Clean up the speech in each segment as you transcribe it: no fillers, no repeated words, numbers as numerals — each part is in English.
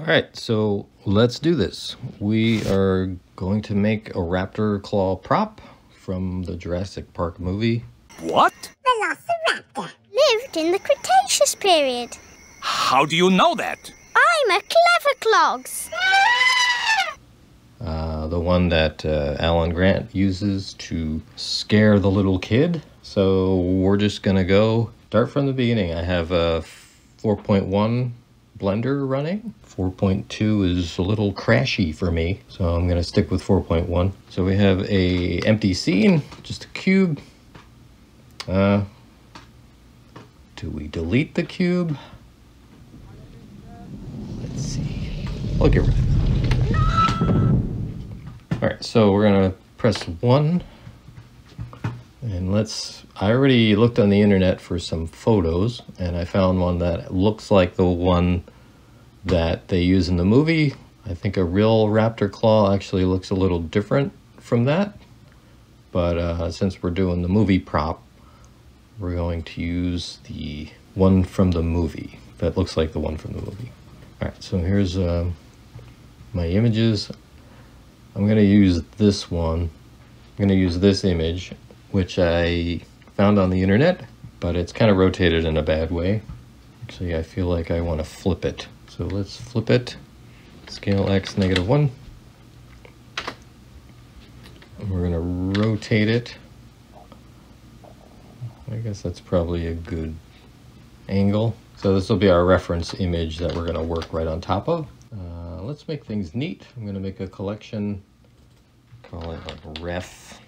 Alright, so let's do this. We are going to make a Raptor Claw Prop from the Jurassic Park movie. What? Velociraptor lived in the Cretaceous period. How do you know that? I'm a clever clogs. The one that Alan Grant uses to scare the little kid. So we're just gonna go start from the beginning. I have a 4.1 blender running. 4.2 is a little crashy for me, so I'm gonna stick with 4.1. So we have a empty scene, just a cube. Do we delete the cube? Let's see. I'll get rid of it. All right, so we're gonna press 1. And I already looked on the internet for some photos, and I found one that looks like the one that they use in the movie. I think a real raptor claw actually looks a little different from that. But since we're doing the movie prop, we're going to use the one from the movie that looks like the one from the movie. All right, so here's my images. I'm gonna use this one. I'm gonna use this image, which I found on the internet, but it's kind of rotated in a bad way. Actually, I feel like I want to flip it. So let's flip it. Scale X -1. And we're gonna rotate it. I guess that's probably a good angle. So this will be our reference image that we're gonna work right on top of. Let's make things neat. I'm gonna make a collection, call it like ref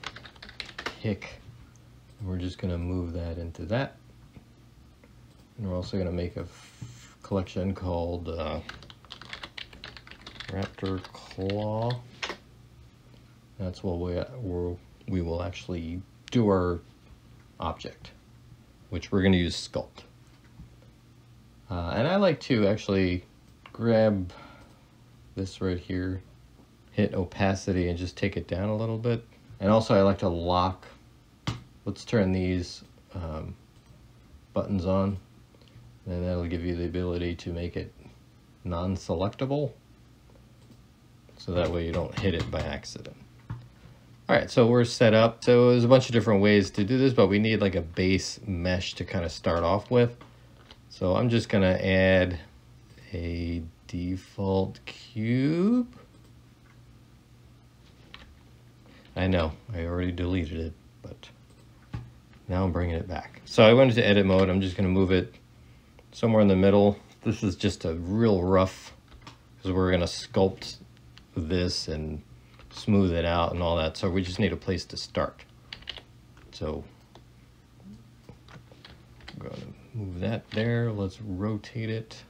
pick. And we're just gonna move that into that. And we're also gonna make a collection called Raptor Claw. That's what we will actually do our object, which we're gonna use Sculpt. And I like to actually grab this right here, hit opacity, and just take it down a little bit. And also I like to lock. Let's turn these buttons on, and that'll give you the ability to make it non-selectable, so that way you don't hit it by accident. All right, so we're set up. So there's a bunch of different ways to do this, but we need like a base mesh to kind of start off with. So I'm just gonna add a default cube. I know, I already deleted it, but now I'm bringing it back. So I went into edit mode. I'm just gonna move it somewhere in the middle. This is just a real rough, because we're gonna sculpt this and smooth it out and all that. So we just need a place to start. So I'm gonna move that there. Let's rotate it.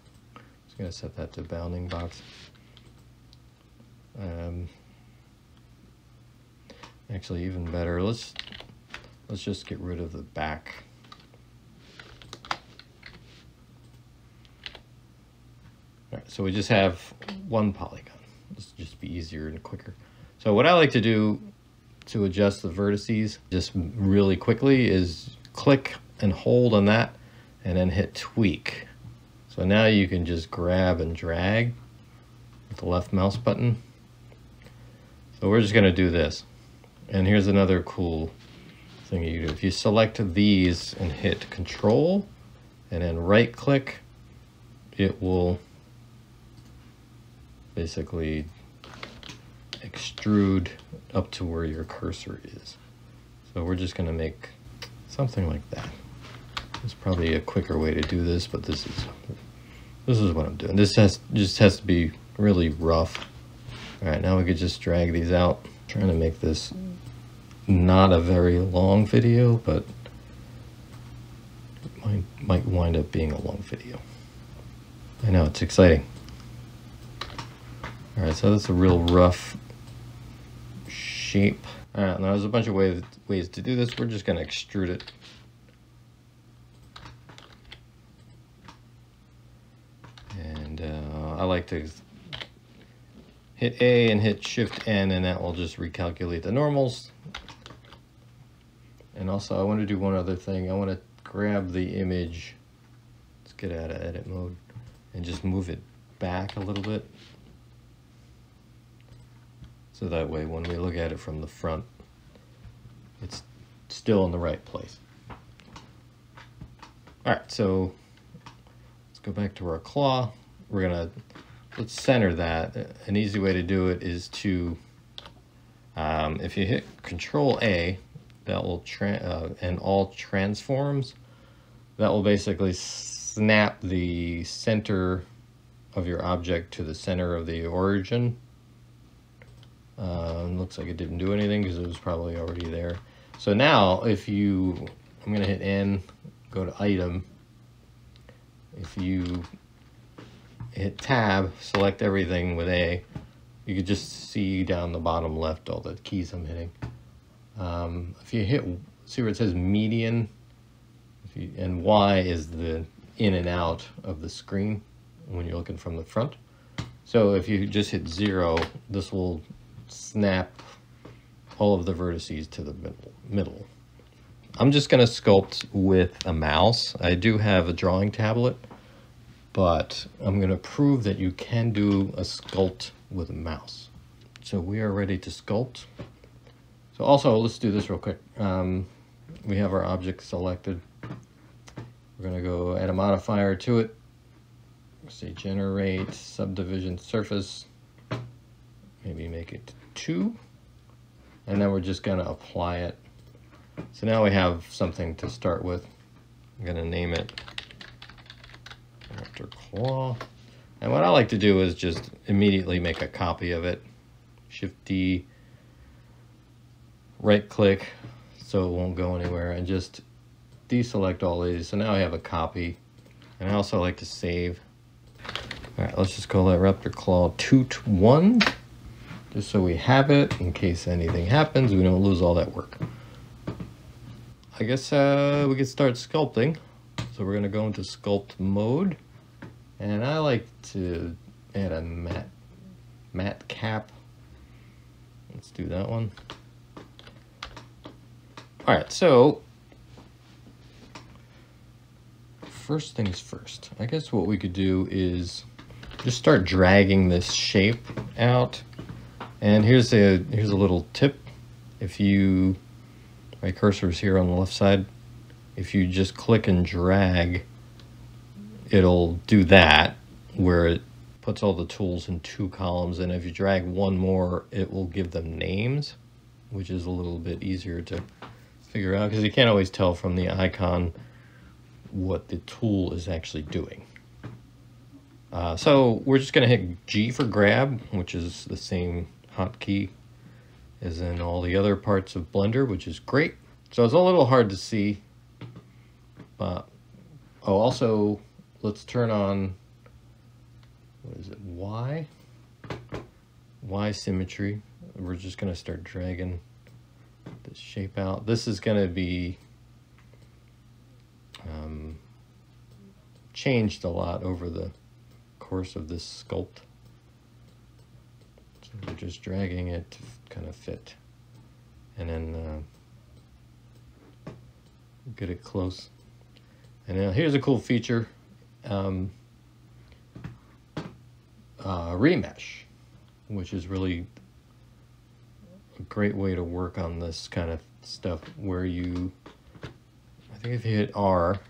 Just gonna set that to bounding box. Actually, even better, let's just get rid of the back. All right, so we just have one polygon. This will just be easier and quicker. So what I like to do to adjust the vertices just really quickly is click and hold on that and then hit tweak. So now you can just grab and drag with the left mouse button. So we're just gonna do this. And here's another cool thing you do. If you select these and hit Control and then right click, it will basically extrude up to where your cursor is. So we're just gonna make something like that. There's probably a quicker way to do this, but this is what I'm doing. This just has to be really rough. All right, now we could just drag these out. I'm trying to make this not a very long video, but it might wind up being a long video. I know, it's exciting. All right, so that's a real rough shape. All right, now there's a bunch of ways to do this. We're just gonna extrude it. And I like to hit A and hit Shift N, and that will just recalculate the normals. And also I want to do one other thing. I want to grab the image. Let's get out of edit mode and just move it back a little bit. So that way when we look at it from the front, it's still in the right place. All right, so let's go back to our claw. Let's center that. An easy way to do it is to, if you hit Control A, that will and all transforms, that will basically snap the center of your object to the center of the origin. Looks like it didn't do anything because it was probably already there. So now I'm gonna hit N, go to item. If you hit tab, select everything with A, you could just see down the bottom left all the keys I'm hitting. If you hit, see where it says median, and Y is the in and out of the screen when you're looking from the front. So if you just hit 0, this will snap all of the vertices to the middle. I'm just going to sculpt with a mouse. I do have a drawing tablet, but I'm going to prove that you can do a sculpt with a mouse. So we are ready to sculpt. So also, let's do this real quick. We have our object selected. We're going to go add a modifier to it. Say generate subdivision surface. Maybe make it 2. And then we're just going to apply it. So now we have something to start with. I'm going to name it Raptor Claw. And what I like to do is just immediately make a copy of it. Shift D, right click so it won't go anywhere, and just deselect all these. So now I have a copy. And I also like to save. All right, let's just call that Raptor Claw Toot 1, just so we have it in case anything happens, we don't lose all that work. I guess we can start sculpting. So we're gonna go into sculpt mode, and I like to add a matte cap. Let's do that one. All right, so first things first, I guess what we could do is just start dragging this shape out. And here's a little tip. If you, my cursor's here on the left side, if you just click and drag, it'll do that, where it puts all the tools in 2 columns, and if you drag one more, it will give them names, which is a little bit easier to figure out, because you can't always tell from the icon what the tool is actually doing. So we're just going to hit G for grab, which is the same hotkey as in all the other parts of Blender, which is great. So it's a little hard to see, but also let's turn on, what is it, Y symmetry. We're just going to start dragging this shape out. This is going to be changed a lot over the course of this sculpt. So we're just dragging it to kind of fit, and then get it close. And now here's a cool feature, remesh, which is really a great way to work on this kind of stuff, where you, I think if you hit R,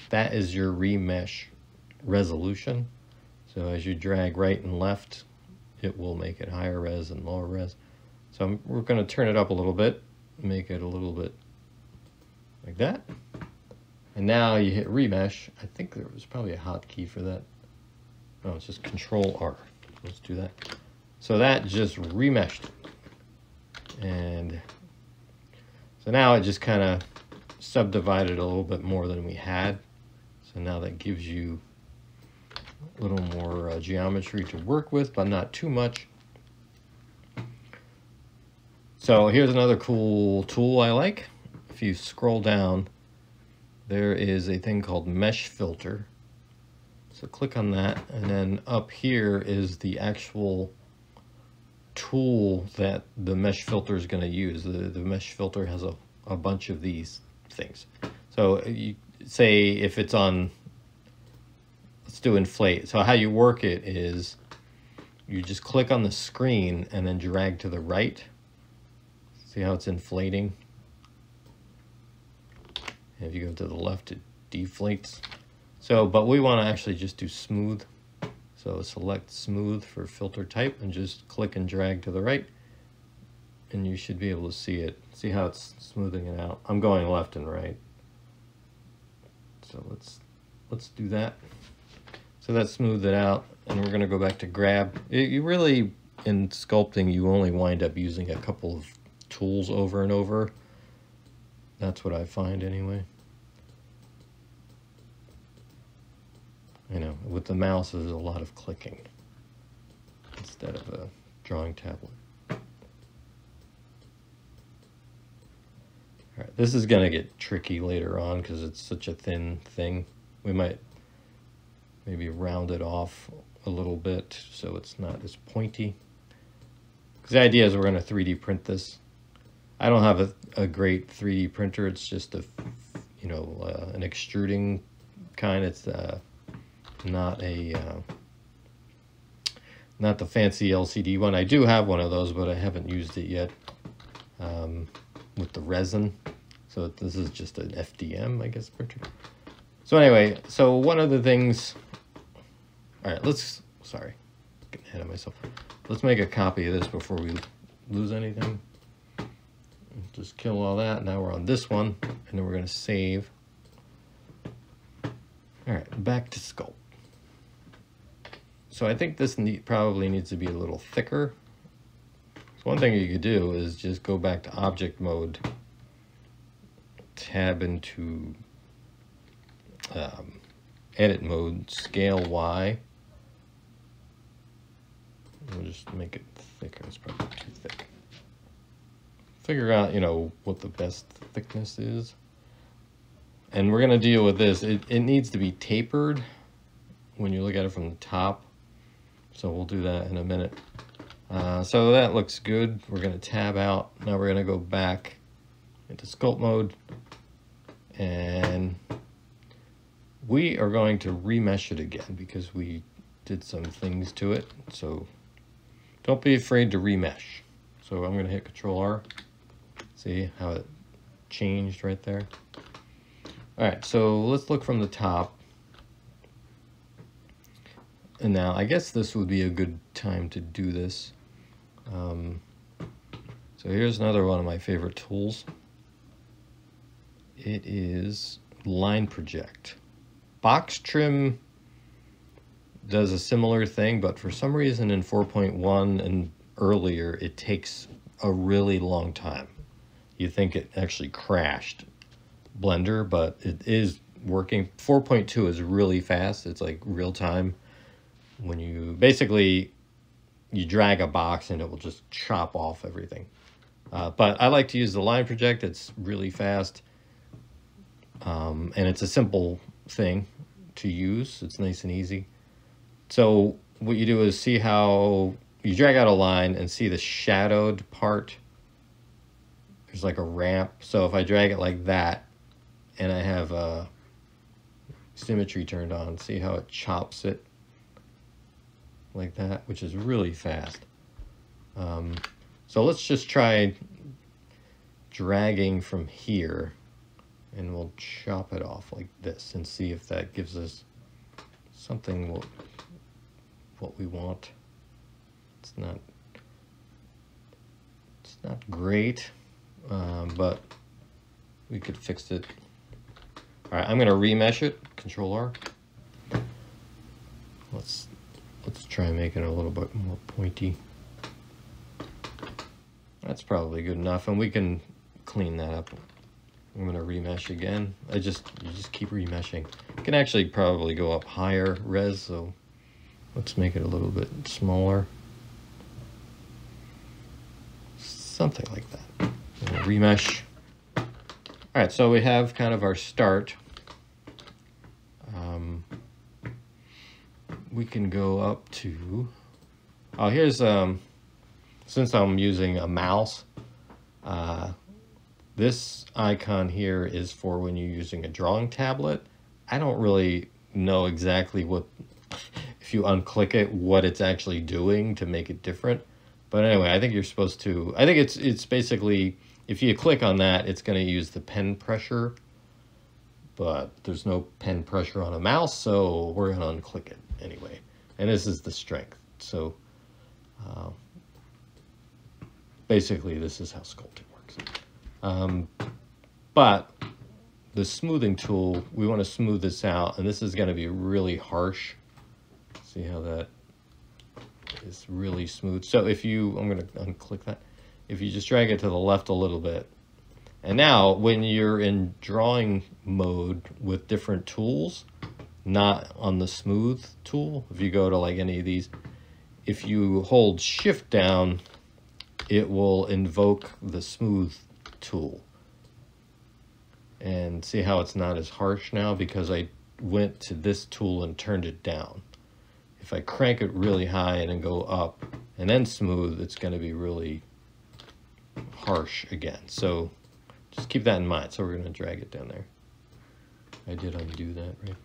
that is your remesh resolution. So as you drag right and left, it will make it higher res and lower res. So we're going to turn it up a little bit, make it a little bit like that. And now you hit remesh. I think there was probably a hotkey for that. No, it's just Control R. Let's do that. So that just remeshed. And so now it just kind of subdivided a little bit more than we had. So now that gives you a little more geometry to work with, but not too much. So here's another cool tool I like. If you scroll down, there is a thing called Mesh Filter. So click on that, and then up here is the actual tool that the Mesh Filter is going to use. The Mesh Filter has a bunch of these things. So you say if it's on let's do inflate. So how you work it is you just click on the screen and then drag to the right. See how it's inflating? And if you go to the left, it deflates. So, but we want to actually just do smooth. So select smooth for filter type and just click and drag to the right. And you should be able to see it. See how it's smoothing it out. I'm going left and right. So let's do that. So that smoothed it out, and we're gonna go back to grab. You really, in sculpting, you only wind up using a couple of tools over and over. That's what I find anyway. I know, with the mouse there's a lot of clicking instead of a drawing tablet. All right, this is gonna get tricky later on because it's such a thin thing. We might maybe round it off a little bit so it's not as pointy. Because the idea is we're gonna 3D print this. I don't have a great 3D printer. It's just a, you know, an extruding kind. It's not the fancy LCD one. I do have one of those, but I haven't used it yet with the resin. So this is just an FDM, I guess, printer. So anyway, so one of the things, all right, sorry, getting ahead of myself. Let's make a copy of this before we lose anything. Just kill all that. Now we're on this one, and then we're gonna save. All right, back to Sculpt. So I think this probably needs to be a little thicker. So one thing you could do is just go back to object mode, tab into edit mode, scale Y. We'll just make it thicker. It's probably too thick. Figure out, you know, what the best thickness is. And we're gonna deal with this. It needs to be tapered when you look at it from the top. So we'll do that in a minute. So that looks good. We're gonna tab out. Now we're gonna go back into sculpt mode. And we are going to remesh it again because we did some things to it. So don't be afraid to remesh. So I'm gonna hit Control R. See how it changed right there? All right, so let's look from the top. And now I guess this would be a good time to do this. So here's another one of my favorite tools. It is Line Project. Box Trim does a similar thing, but for some reason in 4.1 and earlier, it takes a really long time. You think it actually crashed Blender, but it is working. 4.2 is really fast. It's like real time. When you basically, you drag a box and it will just chop off everything. But I like to use the Line Project. It's really fast. And it's a simple thing to use. It's nice and easy. So what you do is see how you drag out a line and see the shadowed part. There's like a ramp. So if I drag it like that and I have symmetry turned on, see how it chops it like that, which is really fast. So let's just try dragging from here and we'll chop it off like this and see if that gives us something what we want. It's not great, but we could fix it. All right, I'm gonna remesh it, Control R. Let's try and make it a little bit more pointy. That's probably good enough, and we can clean that up. I'm gonna remesh again. You just keep remeshing. You can actually probably go up higher res, so let's make it a little bit smaller. Something like that. Remesh. All right, so we have kind of our start. We can go up to, oh, here's, since I'm using a mouse, this icon here is for when you're using a drawing tablet. I don't really know exactly what, if you unclick it, what it's actually doing to make it different. But anyway, I think you're supposed to, I think it's basically, if you click on that, it's going to use the pen pressure, but there's no pen pressure on a mouse, so we're going to unclick it anyway. And this is the strength. So basically this is how sculpting works. But the smoothing tool, we want to smooth this out, and this is going to be really harsh. See how that is really smooth. So if you, I'm going to unclick that. If you just drag it to the left a little bit, and now when you're in drawing mode with different tools, not on the smooth tool, if you go to like any of these, if you hold shift down, it will invoke the smooth tool. And see how it's not as harsh now because I went to this tool and turned it down. If I crank it really high and then go up and then smooth, it's going to be really harsh again. So just keep that in mind. So we're going to drag it down there. I did undo that, right?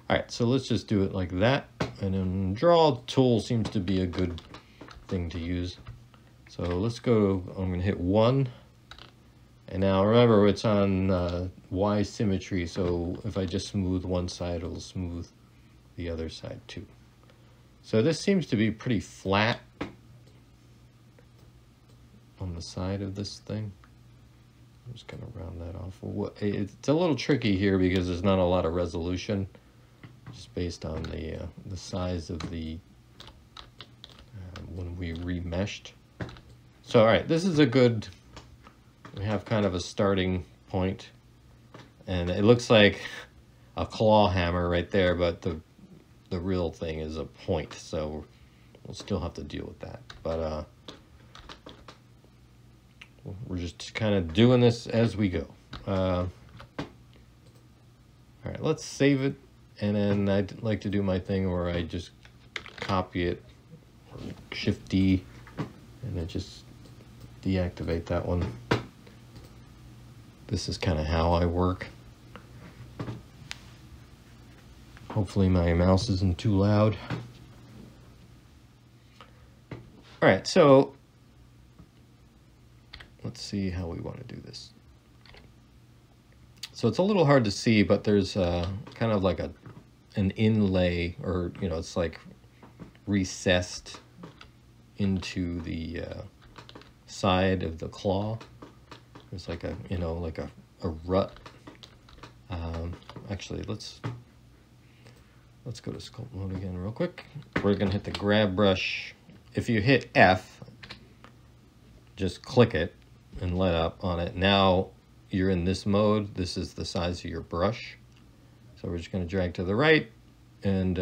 All right, so let's just do it like that. And then draw tool seems to be a good thing to use. So let's go, I'm going to hit 1. And now remember, it's on Y symmetry, so if I just smooth one side, it'll smooth the other side too. So this seems to be pretty flat on the side of this thing. I'm just going to round that off. It's a little tricky here because there's not a lot of resolution, just based on the size of the, when we remeshed. So all right, this is a good, we have kind of a starting point, and it looks like a claw hammer right there, but the real thing is a point, so we'll still have to deal with that. But we're just kind of doing this as we go. All right, let's save it, and then I'd like to do my thing where I just copy it, or Shift D, and then just deactivate that one. This is kind of how I work. Hopefully my mouse isn't too loud. All right, so let's see how we want to do this. So it's a little hard to see, but there's kind of like an inlay, or it's like recessed into the side of the claw. There's like a like a rut. Actually, let's go to sculpt mode again real quick. We're gonna hit the grab brush. If you hit F, just click it and let up on it. Now you're in this mode. This is the size of your brush. So we're just gonna drag to the right, and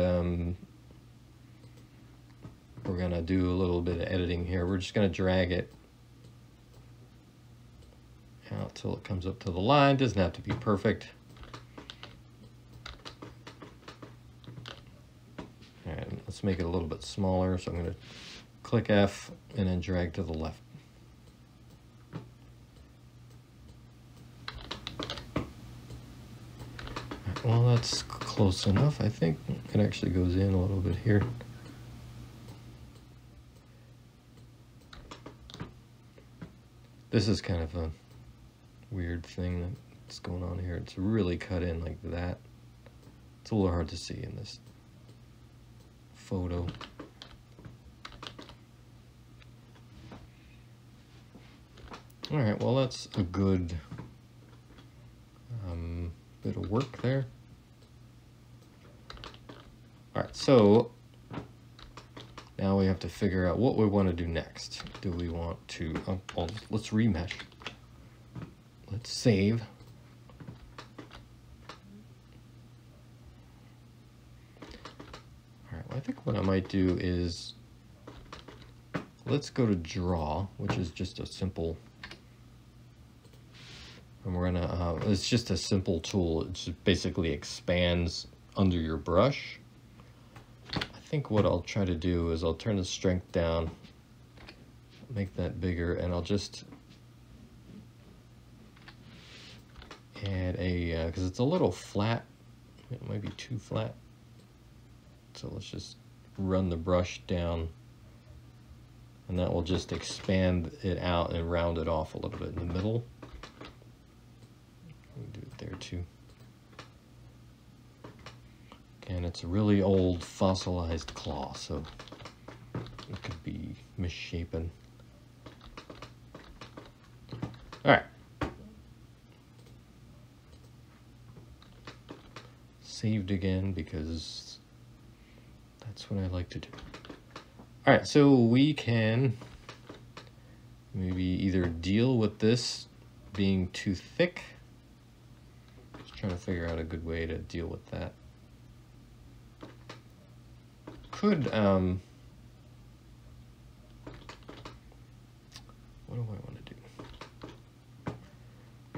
we're gonna do a little bit of editing here. We're just gonna drag it out till it comes up to the line. Doesn't have to be perfect. All right, let's make it a little bit smaller. So I'm going to click F and then drag to the left. Well, that's close enough. I think it actually goes in a little bit here. This is kind of a weird thing that's going on here. It's really cut in like that. It's a little hard to see in this photo. All right, well, that's a good bit of work there. All right, so now we have to figure out what we want to do next. Do we want to, let's remesh. Let's save. All right, well, I think what I might do is, let's go to draw, which is just a simple, and we're gonna, it's just a simple tool. It just basically expands under your brush. I think what I'll try to do is I'll turn the strength down, make that bigger, and I'll just add a, because it's a little flat. It might be too flat. So let's just run the brush down, and that will just expand it out and round it off a little bit in the middle. We'll do it there too. And it's a really old fossilized claw, so it could be misshapen. All right. Saved again because that's what I like to do. All right, so we can maybe either deal with this being too thick. Just trying to figure out a good way to deal with that. Could, what do I want to do?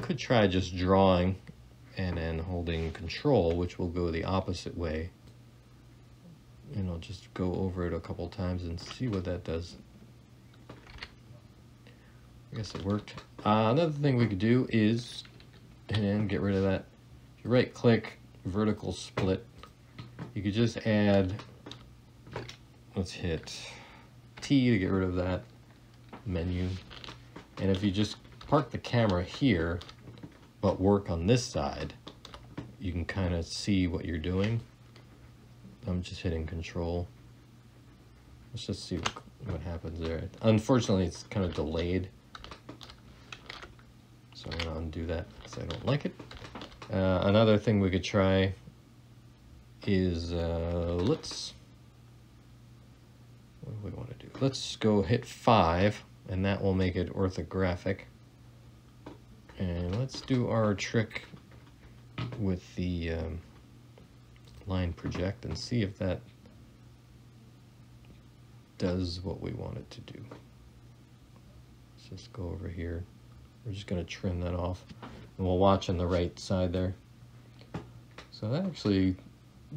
Could try just drawing and then holding control, which will go the opposite way. And I'll just go over it a couple times and see what that does. I guess it worked. Another thing we could do is, and get rid of that, if you right click, vertical split, you could just add, let's hit T to get rid of that menu. And if you just park the camera here, but work on this side, you can kind of see what you're doing. I'm just hitting control. Let's just see what happens there. Unfortunately, it's kind of delayed. So I'm gonna undo that because I don't like it. Another thing we could try is, what do we want to do? Let's go hit 5, and that will make it orthographic. And let's do our trick with the line project and see if that does what we want it to do. Let's just go over here. We're just going to trim that off, and we'll watch on the right side there. So that actually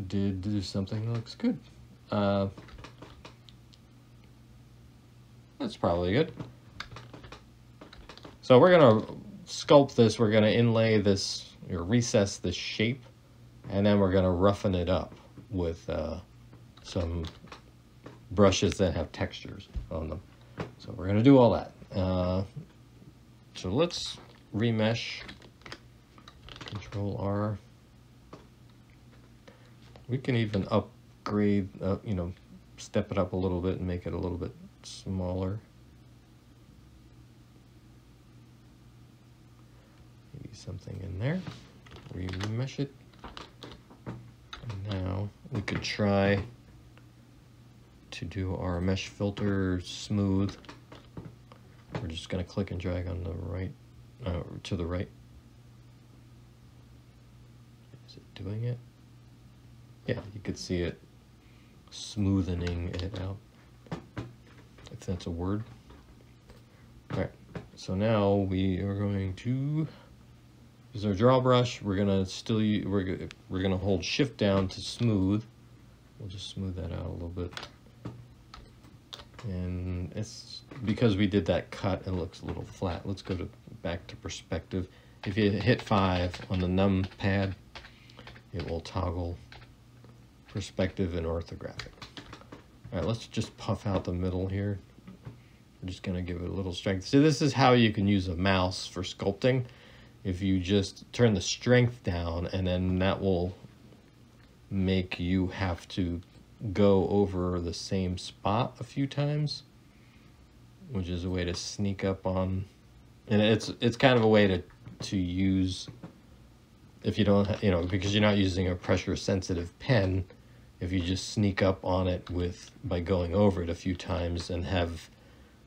did do something that looks good. That's probably good. So we're going to sculpt this. We're going to inlay this, or recess this shape, and then we're going to roughen it up with some brushes that have textures on them. So we're going to do all that. So let's remesh. Control R. We can even upgrade, you know, step it up a little bit and make it a little bit smaller. Maybe something in there. Remesh it. And now we could try to do our mesh filter smooth. We're just going to click and drag on the right, to the right. Is it doing it? Yeah, you could see it smoothening it out, if that's a word. All right, so now we are going to use our draw brush. We're gonna still we're gonna hold Shift down to smooth. We'll just smooth that out a little bit. And it's because we did that cut, it looks a little flat. Let's go back to perspective. If you hit 5 on the numpad, it will toggle perspective and orthographic. All right, let's just puff out the middle here. We're just gonna give it a little strength. So this is how you can use a mouse for sculpting. If you just turn the strength down, and then that will make you have to go over the same spot a few times, which is a way to sneak up on, and it's kind of a way to use, if you don't, you know, because you're not using a pressure sensitive pen, if you just sneak up on it by going over it a few times and have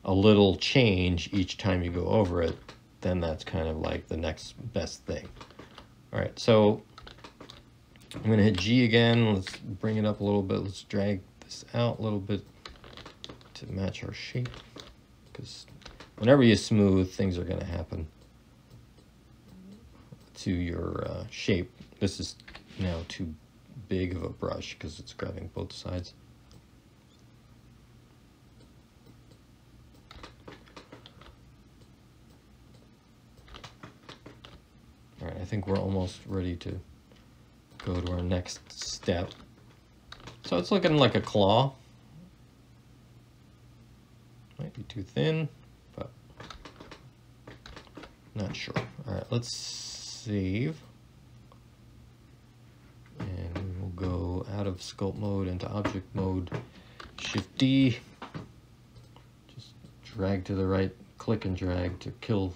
a little change each time you go over it, then that's kind of like the next best thing. All right, so I'm gonna hit G again. Let's bring it up a little bit. Let's drag this out a little bit to match our shape, because whenever you smooth, things are gonna happen to your shape. This is now too big of a brush because it's grabbing both sides. All right, I think we're almost ready to go to our next step. So it's looking like a claw. Might be too thin, but not sure. All right, let's save. And we'll go out of sculpt mode into object mode. Shift D. Just drag to the right, click and drag to kill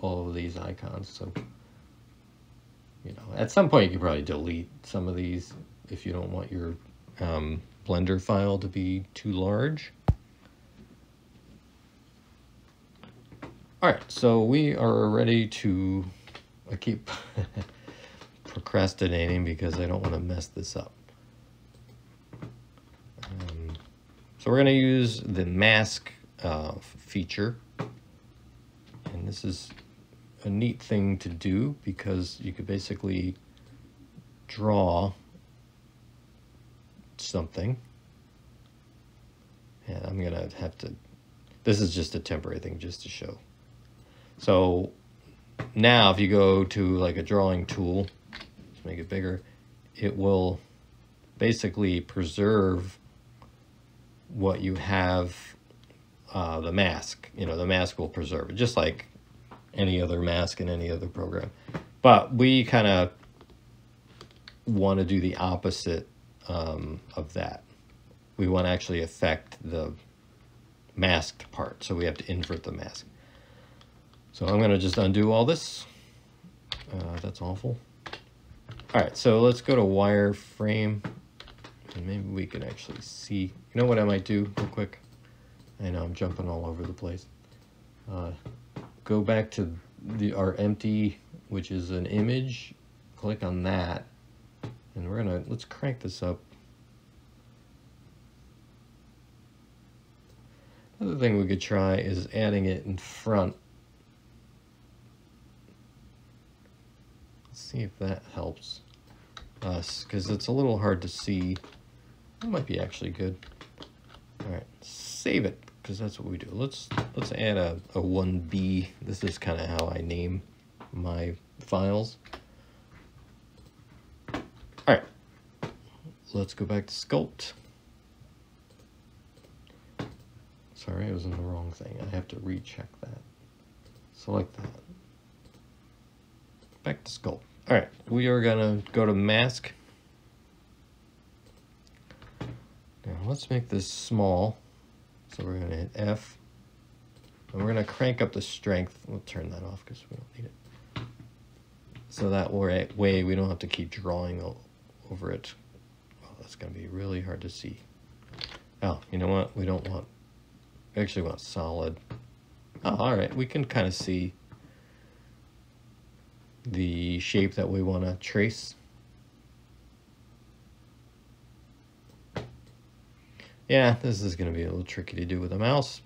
all of these icons. So, you know, at some point you can probably delete some of these if you don't want your Blender file to be too large. All right, so we are ready to, I keep procrastinating because I don't want to mess this up. So we're going to use the mask feature. And this is a neat thing to do because you could basically draw something. And I'm going to have to, this is just a temporary thing just to show. So now if you go to like a drawing tool, let's make it bigger, it will basically preserve what you have, the mask. You know, the mask will preserve it, just like any other mask in any other program. But we kind of want to do the opposite of that. We want to actually affect the masked part, so we have to invert the mask. So I'm going to just undo all this. That's awful. All right, so let's go to wireframe, and maybe we can actually see. You know what I might do real quick? I know I'm jumping all over the place. Go back to our empty, which is an image. Click on that, and we're gonna, let's crank this up. Another thing we could try is adding it in front. Let's see if that helps us, because it's a little hard to see. That might be actually good. All right, save it, because that's what we do. Let's add a 1B. This is kind of how I name my files. All right, let's go back to Sculpt. Sorry, I was in the wrong thing. I have to recheck that. Select that. Back to Sculpt. All right, we are gonna go to Mask. Now let's make this small. So we're gonna hit F, and we're gonna crank up the strength. We'll turn that off because we don't need it. So that way we don't have to keep drawing over it. Oh, that's gonna be really hard to see. Oh, you know what? We don't want. We actually want solid. Oh, all right. We can kind of see the shape that we want to trace. Yeah, this is going to be a little tricky to do with a mouse,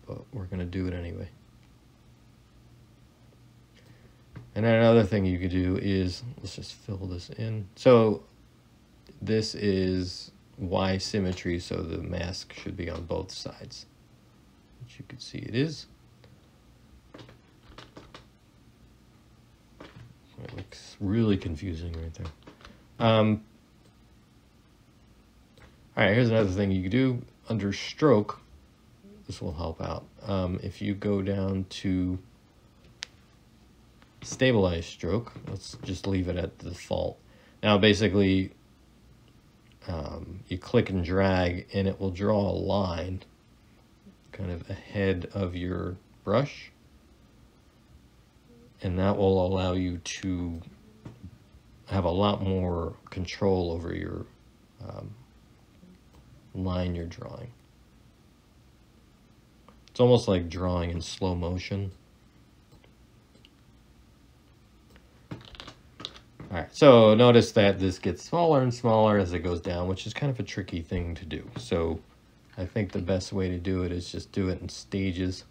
but we're going to do it anyway. And then another thing you could do is, let's just fill this in. So this is Y symmetry, so the mask should be on both sides, which you can see it is. It looks really confusing right there. All right, here's another thing you can do under stroke. This will help out. If you go down to stabilize stroke, let's just leave it at the default. Now basically you click and drag and it will draw a line kind of ahead of your brush, and that will allow you to have a lot more control over your line you're drawing. It's almost like drawing in slow motion. All right, so notice that this gets smaller and smaller as it goes down, which is kind of a tricky thing to do. So I think the best way to do it is just do it in stages.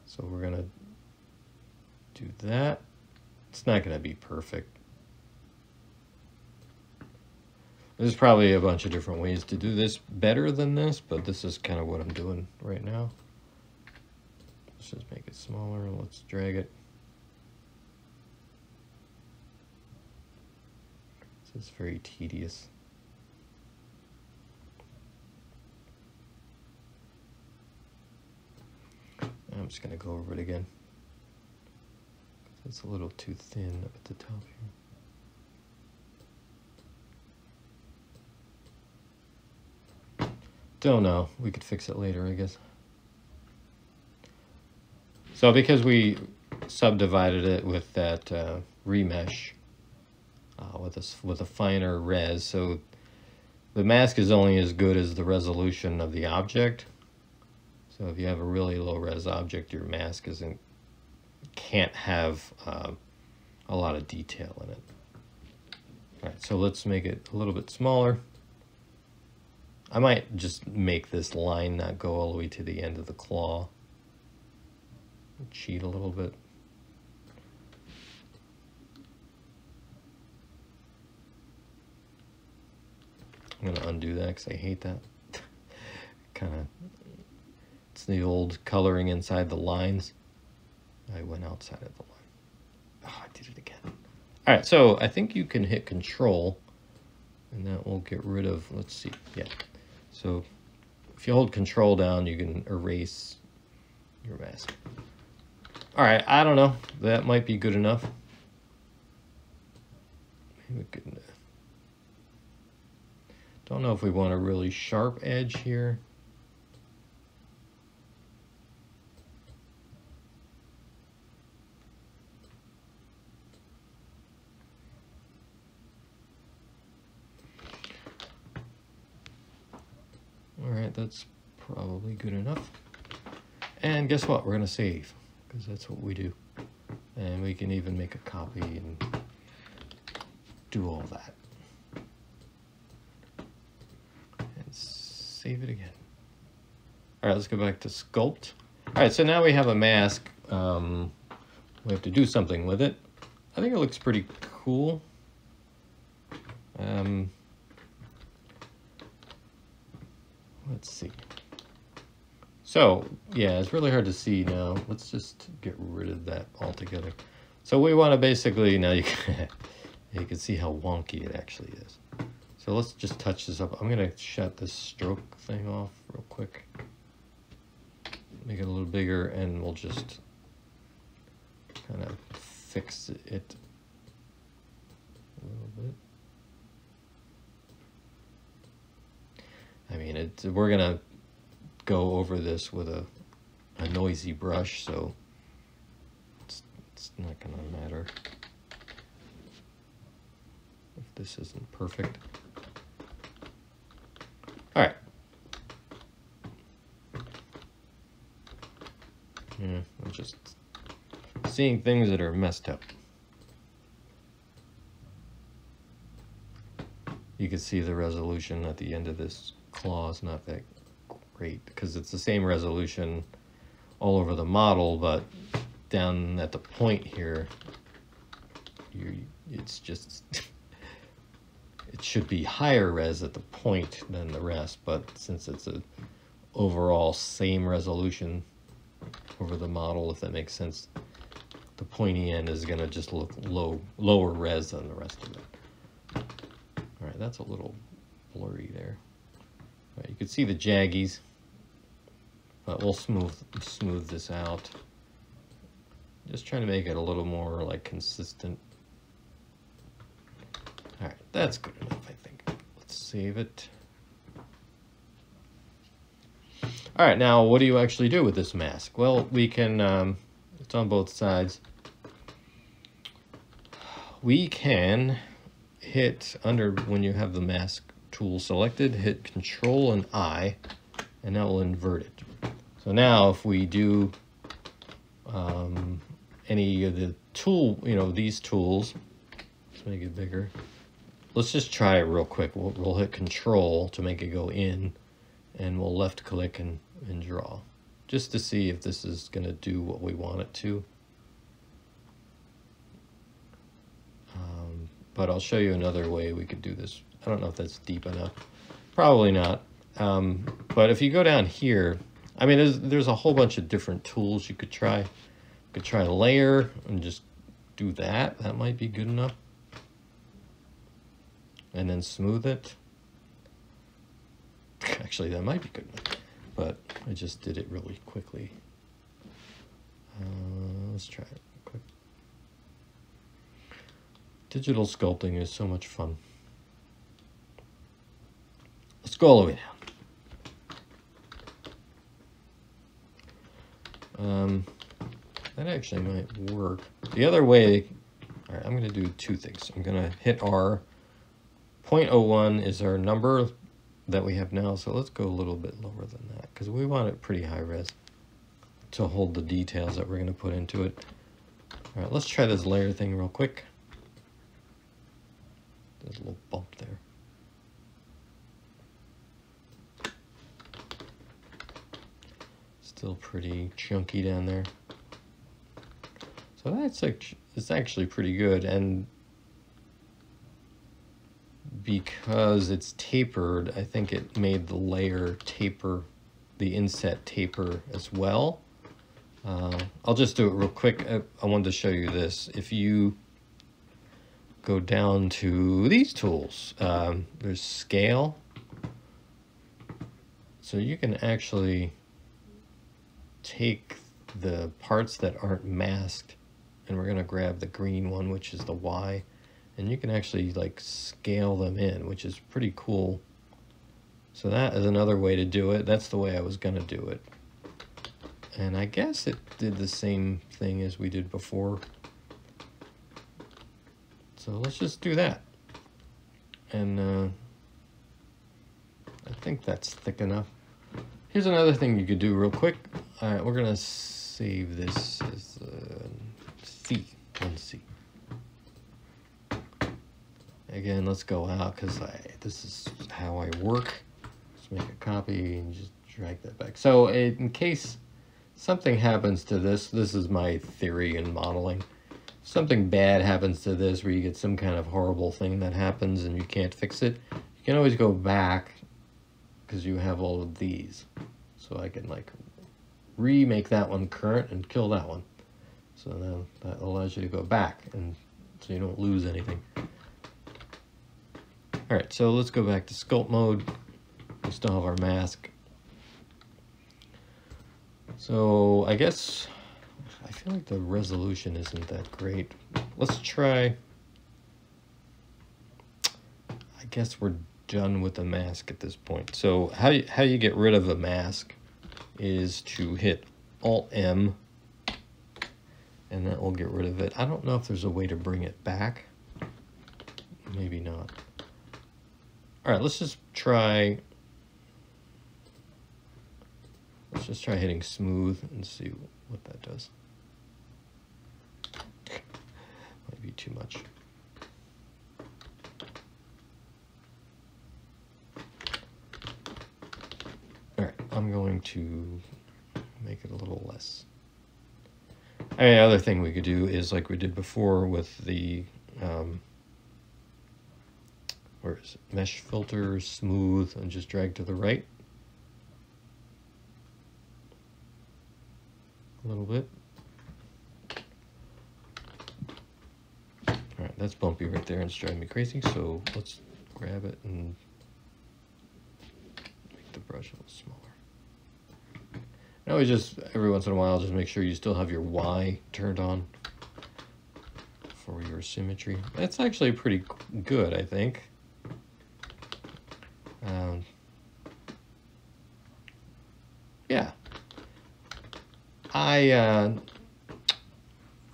So we're gonna do that. It's not gonna be perfect. There's probably a bunch of different ways to do this better than this, but this is kind of what I'm doing right now. Let's just make it smaller and let's drag it. It's very tedious. I'm just going to go over it again. It's a little too thin up at the top here. Don't know. We could fix it later, I guess. So because we subdivided it with that remesh, with a finer res, so the mask is only as good as the resolution of the object. So if you have a really low res object, your mask can't have a lot of detail in it. All right, so let's make it a little bit smaller. I might just make this line not go all the way to the end of the claw. Cheat a little bit. I'm gonna undo that because I hate that. It's the old coloring inside the lines. I went outside of the line. Oh, I did it again. All right, so I think you can hit Control, and that will get rid of, let's see, yeah. So if you hold Control down, you can erase your mask. All right, I don't know. That might be good enough. Maybe we could, don't know if we want a really sharp edge here. All right, that's probably good enough. And guess what? We're going to save, because that's what we do. And we can even make a copy and do all that. And save it again. All right, let's go back to Sculpt. All right, so now we have a mask. We have to do something with it. I think it looks pretty cool. Let's see. So, yeah, it's really hard to see now. Let's just get rid of that altogether. So we want to basically, now you can see how wonky it actually is. So let's just touch this up. I'm going to shut this stroke thing off real quick. Make it a little bigger, and we'll just kind of fix it a little bit. I mean, we're going to go over this with a noisy brush, so it's not going to matter if this isn't perfect. All right. Yeah, I'm just seeing things that are messed up. You can see the resolution at the end of this claw is not that great because it's the same resolution all over the model, but down at the point here, it's just it should be higher res at the point than the rest, but since it's a overall same resolution over the model, if that makes sense, the pointy end is going to just look lower res than the rest of it. All right, that's a little blurry there. All right, you can see the jaggies, but we'll smooth this out. Just trying to make it a little more like consistent. All right, that's good enough, I think. Let's save it. All right, now what do you actually do with this mask? Well, we can, it's on both sides. We can hit under, when you have the mask tool selected, hit Control and I, and that will invert it. So now if we do any of the tool, these tools, let's make it bigger. Let's just try it real quick. We'll hit Control to make it go in, and we'll left click and draw, just to see if this is going to do what we want it to. But I'll show you another way we could do this. I don't know if that's deep enough. Probably not. But if you go down here, I mean, there's a whole bunch of different tools you could try. You could try layer and just do that. That might be good enough. and then smooth it. Actually, that might be good, but I just did it really quickly. Let's try it quick. Digital sculpting is so much fun. Let's go all the way down. That actually might work. The other way, all right, I'm going to do two things. I'm going to hit R. 0.01 is our number that we have now, so let's go a little bit lower than that because we want it pretty high res to hold the details that we're going to put into it. All right, let's try this layer thing real quick. There's a little bump there. Still pretty chunky down there. So that's it's actually pretty good, and because it's tapered, I think it made the layer taper, the inset taper as well. I'll just do it real quick. I wanted to show you this. If you go down to these tools, there's scale. So you can actually take the parts that aren't masked, and we're going to grab the green one, which is the Y, and you can actually like scale them in, which is pretty cool. So that is another way to do it. That's the way I was going to do it. And I guess it did the same thing as we did before. So let's just do that. And I think that's thick enough. Here's another thing you could do real quick. All right, we're gonna save this as C, 1C. Again, let's go out because this is how I work. Just make a copy and just drag that back. So in case something happens to this, this is my theory in modeling. Something bad happens to this where you get some kind of horrible thing that happens and you can't fix it, you can always go back because you have all of these. So I can like remake that one current and kill that one. So now that allows you to go back and so you don't lose anything. All right, so let's go back to sculpt mode. We still have our mask. So I guess I feel like the resolution isn't that great. Let's try. I guess we're done with the mask at this point. So how you get rid of a mask is to hit Alt-M, and that will get rid of it. I don't know if there's a way to bring it back. Maybe not. All right, let's just try hitting smooth and see what that does. Might be too much. All right, I'm going to make it a little less. I mean, another thing we could do is like we did before with the where is it? Mesh filter, smooth, and just drag to the right a little bit. All right, that's bumpy right there and it's driving me crazy. So let's grab it and make the brush a little smaller. And always just every once in a while, just make sure you still have your Y turned on for your symmetry. That's actually pretty good, I think. Yeah.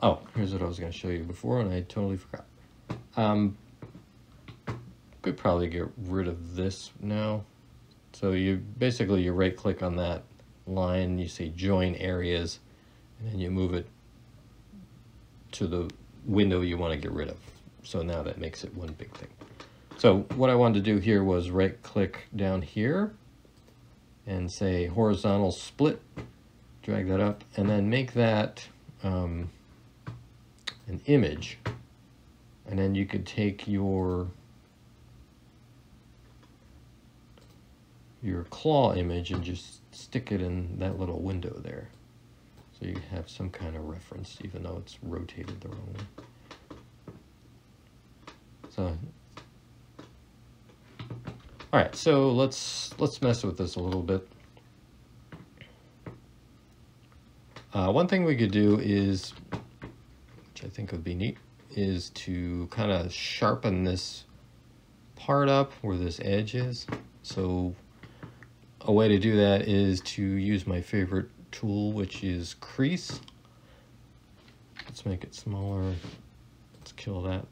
Oh, here's what I was going to show you before, and I totally forgot. Could probably get rid of this now. So you right click on that line, you say join areas, and then you move it to the window you want to get rid of. So now that makes it one big thing. So what I wanted to do here was right click down here and say horizontal split, drag that up, and then make that an image. And then you could take your claw image and just stick it in that little window there. So you have some kind of reference, even though it's rotated the wrong way. So All right, so let's mess with this a little bit. One thing we could do is, which I think would be neat, is to kind of sharpen this part up where this edge is. So a way to do that is to use my favorite tool, which is crease. Let's make it smaller. Let's kill that.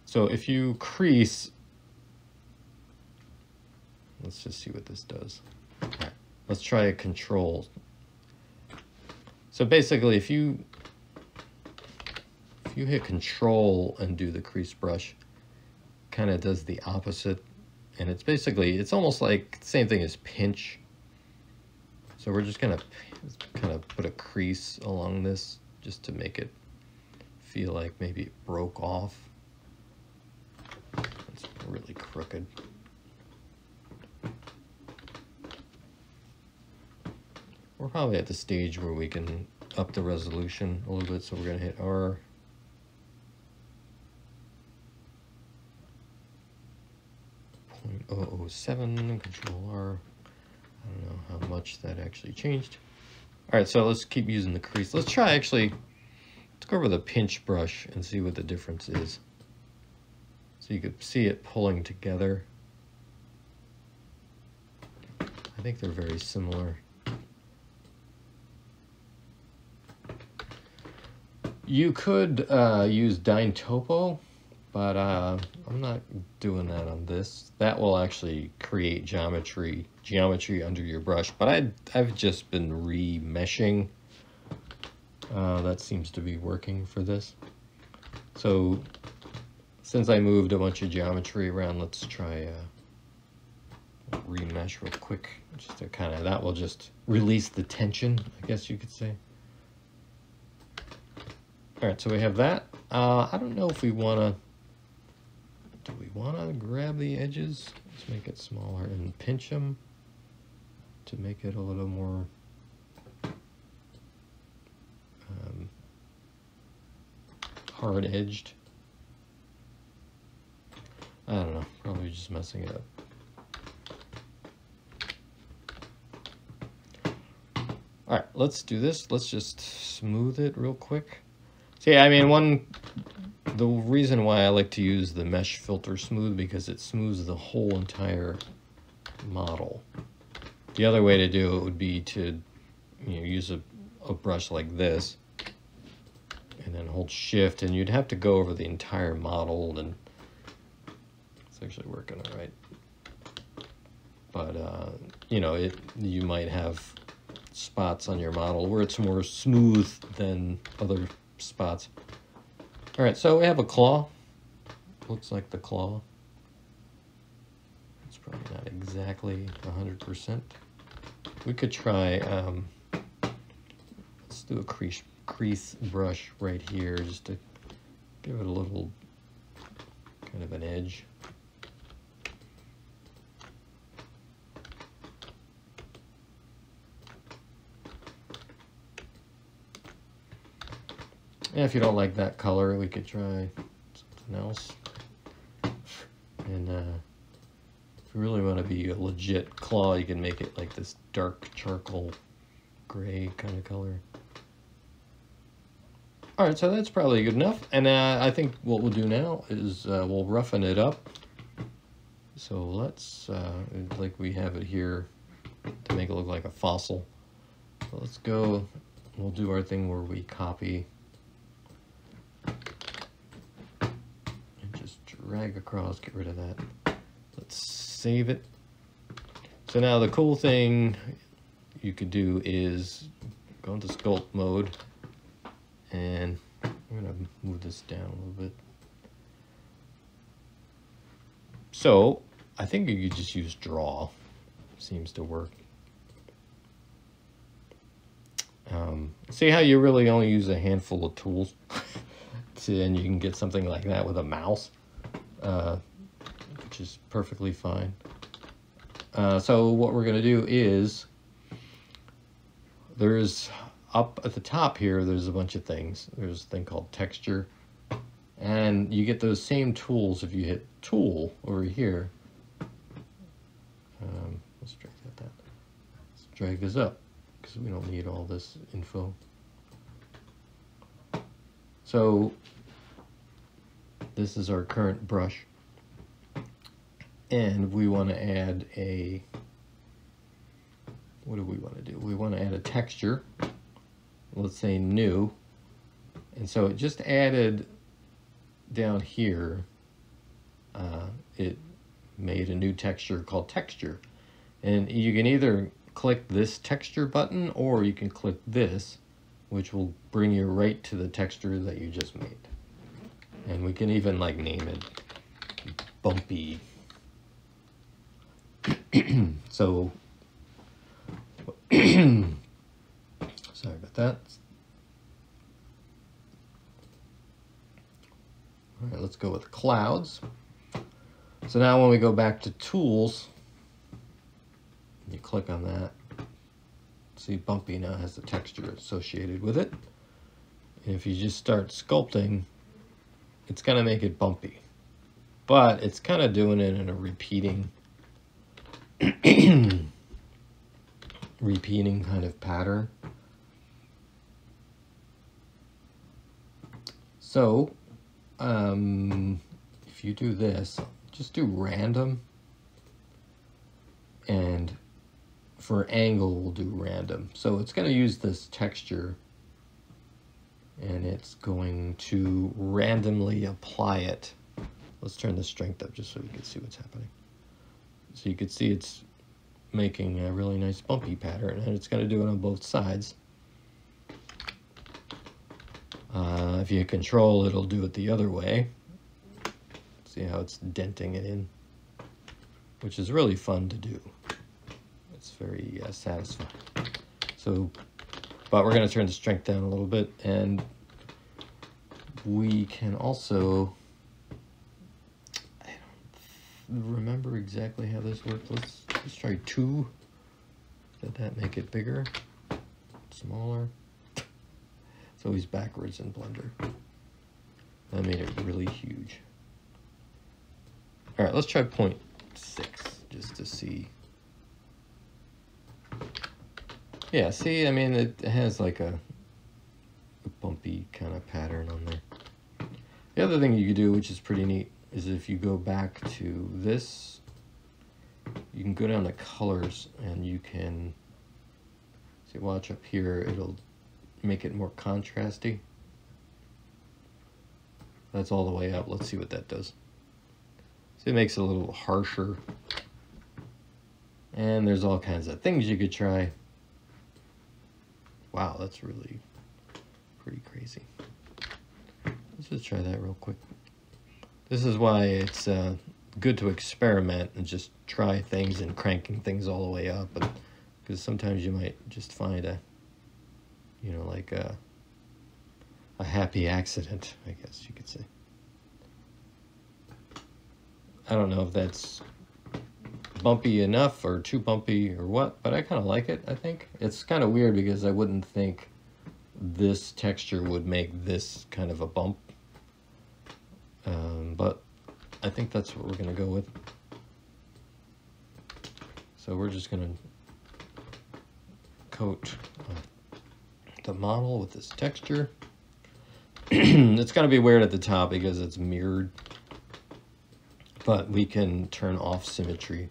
So if you crease, let's just see what this does. All right, let's try a control. So basically, if you hit control and do the crease brush, kind of does the opposite. And it's basically, it's almost like the same thing as pinch. So we're just gonna kind of put a crease along this just to make it feel like maybe it broke off. It's really crooked. We're probably at the stage where we can up the resolution a little bit, so we're gonna hit R. .007, Control R. I don't know how much that actually changed. All right, so let's keep using the crease. Let's try let's go over the pinch brush and see what the difference is. So you could see it pulling together. I think they're very similar. You could use Dyn Topo, but I'm not doing that on this. That will actually create geometry under your brush, but I've just been remeshing. That seems to be working for this. So since I moved a bunch of geometry around, let's try remesh real quick, just to kind of, that will just release the tension, I guess you could say. All right, so we have that. I don't know if we want to, do we want to grab the edges? Let's make it smaller and pinch them to make it a little more hard-edged. I don't know, probably just messing it up. All right, let's do this. Let's just smooth it real quick. See, I mean, the reason why I like to use the mesh filter smooth, because it smooths the whole entire model. The other way to do it would be to, use a brush like this and then hold shift, and you'd have to go over the entire model, and it's actually working all right. But, you might have spots on your model where it's more smooth than other spots. All right, so we have a claw. Looks like the claw. It's probably not exactly 100%. We could try, let's do a crease brush right here just to give it a little kind of an edge. And if you don't like that color, we could try something else. And if you really want to be a legit claw, you can make it like this dark charcoal gray kind of color. All right, so that's probably good enough. And I think what we'll do now is we'll roughen it up. So let's, like we have it here, to make it look like a fossil. So let's go, we'll do our thing where we copy and just drag across, get rid of that. Let's save it. So now the cool thing you could do is go into sculpt mode, and I'm gonna move this down a little bit. So I think you could just use draw. Seems to work. See how you really only use a handful of tools, and you can get something like that with a mouse, which is perfectly fine. So what we're gonna do is, there's up at the top here, there's a bunch of things. There's a thing called texture, and you get those same tools if you hit tool over here, Let's drag that down. Let's drag this up because we don't need all this info. So this is our current brush, and we want to add a, what do we want to do? We want to add a texture. Let's say new. And so it just added down here, it made a new texture called texture. And you can either click this texture button or you can click this, which will bring you right to the texture that you just made. And we can even like name it bumpy. So, sorry about that. All right, let's go with clouds. So now when we go back to tools, you click on that. See, bumpy now has the texture associated with it. And if you just start sculpting, it's gonna make it bumpy. But it's kind of doing it in a repeating kind of pattern. So if you do this, just do random, and for angle we'll do random. So it's going to use this texture and it's going to randomly apply it. Let's turn the strength up just so you can see what's happening. So you can see it's making a really nice bumpy pattern, and it's going to do it on both sides. If you control, it'll do it the other way. See how it's denting it in, which is really fun to do. It's very satisfying. So, but we're going to turn the strength down a little bit, and we can also, I don't remember exactly how this works. Let's try 2. Did that make it bigger? Smaller? It's always backwards in Blender. That made it really huge. All right, let's try 0.6 just to see. Yeah, see, I mean, it has like a bumpy kind of pattern on there. The other thing you could do, which is pretty neat, is if you go back to this, you can go down to colors and you can, see, watch up here, it'll make it more contrasty. That's all the way up. Let's see what that does. See, it makes it a little harsher. And there's all kinds of things you could try. Wow, that's really pretty crazy. Let's just try that real quick. This is why it's good to experiment and just try things and cranking things all the way up. Because sometimes you might just find a, you know, like a happy accident, I guess you could say. I don't know if that's bumpy enough or too bumpy or what, but I kind of like it, I think. It's kind of weird because I wouldn't think this texture would make this kind of a bump. But I think that's what we're going to go with. So we're just going to coat the model with this texture. It's going to be weird at the top because it's mirrored, but we can turn off symmetry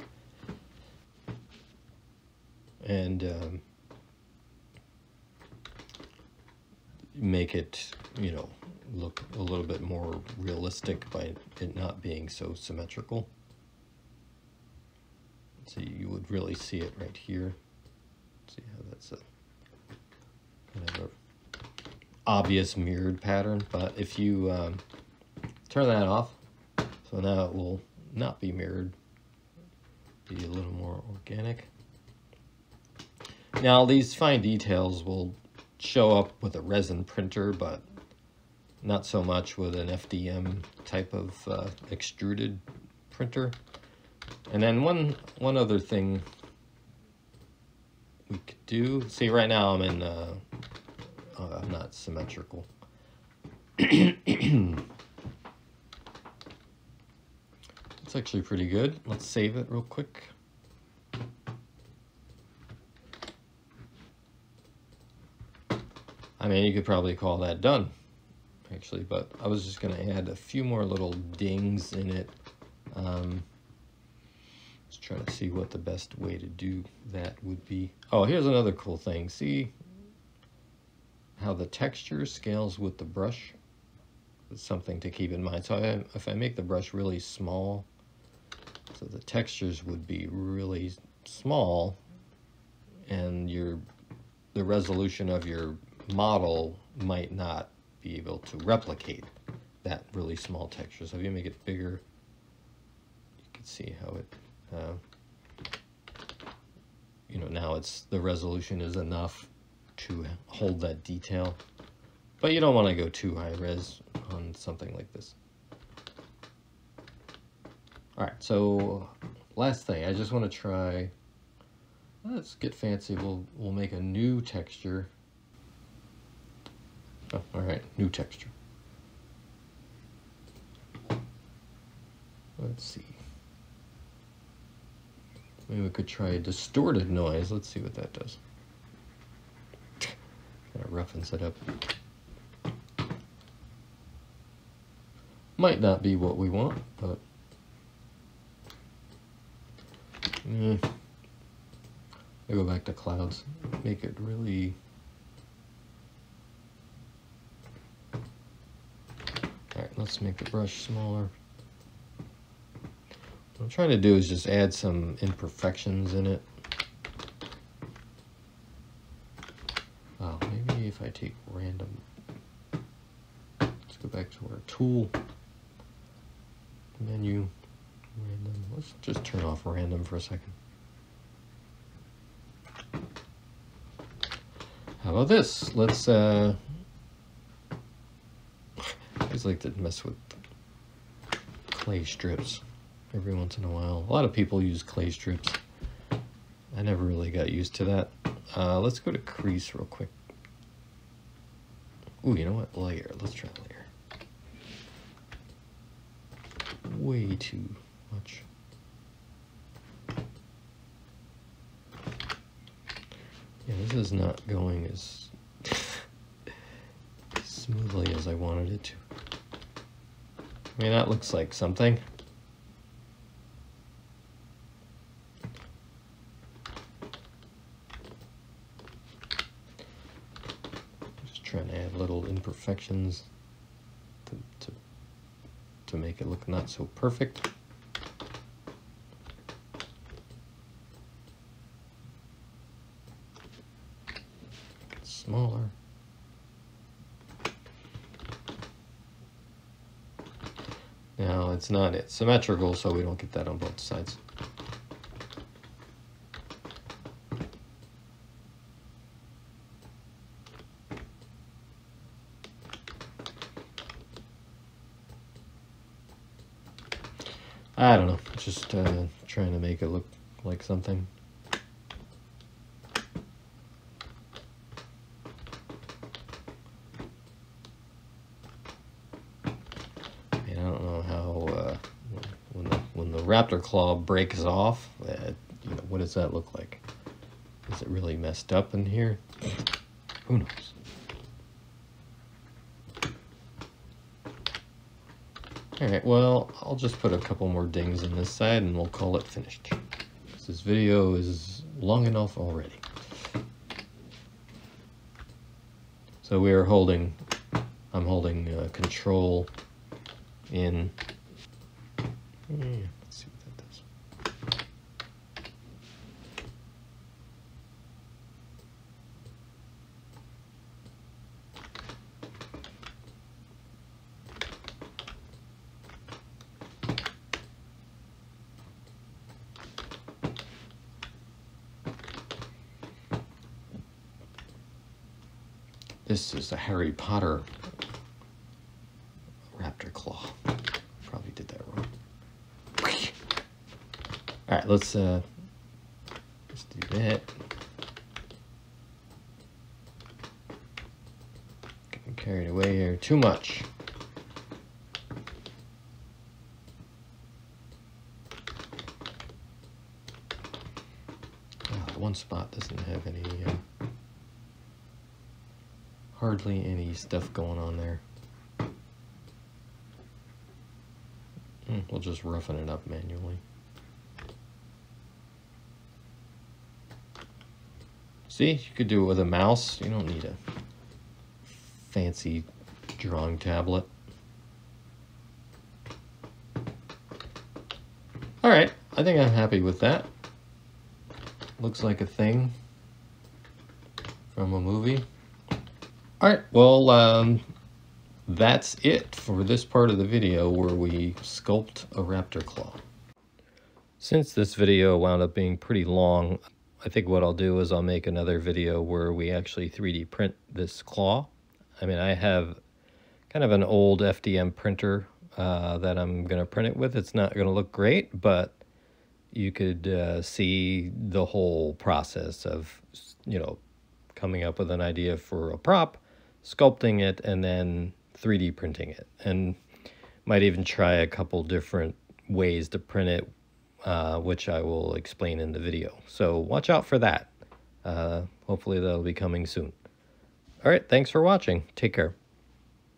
and make it, you know, look a little bit more realistic by it not being so symmetrical. So you would really see it right here. See how that's a kind of a obvious mirrored pattern, but if you turn that off, so now it will not be mirrored, be a little more organic. Now these fine details will show up with a resin printer, but not so much with an FDM type of extruded printer. And then one other thing we could do, see right now I'm in, I'm not symmetrical. It's actually pretty good. Let's save it real quick. I mean, you could probably call that done, actually, but I was just going to add a few more little dings in it. Just trying to see what the best way to do that would be. Oh, here's another cool thing. See how the texture scales with the brush? It's something to keep in mind. So if I make the brush really small, so the textures would be really small, and the resolution of your model might not be able to replicate that really small texture. So if you make it bigger, you can see how it, you know, now the resolution is enough to hold that detail. But you don't want to go too high res on something like this. All right, so last thing, I just want to try, let's get fancy. We'll make a new texture. Oh, all right, new texture. Let's see. Maybe we could try a distorted noise. Let's see what that does. Kind of roughens it up. Might not be what we want, but I go back to clouds, make it really. All right, let's make the brush smaller. What I'm trying to do is just add some imperfections in it. Oh, maybe if I take random, let's go back to our tool menu, random. Let's just turn off random for a second. How about this? Let's I just like to mess with clay strips every once in a while. A lot of people use clay strips. I never really got used to that. Let's go to crease real quick. Ooh, you know what? Layer. Let's try layer. Way too much. Yeah, this is not going as smoothly as I wanted it to. I mean, that looks like something. Just trying to add little imperfections to make it look not so perfect. Smaller. Now it's not symmetrical, so we don't get that on both sides. I don't know, just trying to make it look like something. And I don't know how when the Raptor Claw breaks off, you know, what does that look like? Is it really messed up in here? Who knows? Alright, well, I'll just put a couple more dings in this side and we'll call it finished. This video is long enough already. So we are holding, I'm holding control in, let's see what that does. This is a Harry Potter Raptor Claw. Probably did that wrong. All right, let's do that. Getting carried away here too much. Oh, one spot doesn't have any hardly any stuff going on there. We'll just roughen it up manually. See, you could do it with a mouse. You don't need a fancy drawing tablet. All right, I think I'm happy with that. Looks like a thing from a movie. All right, well, that's it for this part of the video where we sculpt a raptor claw. Since this video wound up being pretty long, I think what I'll do is I'll make another video where we actually 3D print this claw. I mean, I have kind of an old FDM printer that I'm going to print it with. It's not going to look great, but you could see the whole process of, you know, coming up with an idea for a prop, sculpting it, and then 3D printing it. And might even try a couple different ways to print it, which I will explain in the video. So watch out for that. Hopefully that'll be coming soon. All right, thanks for watching. Take care.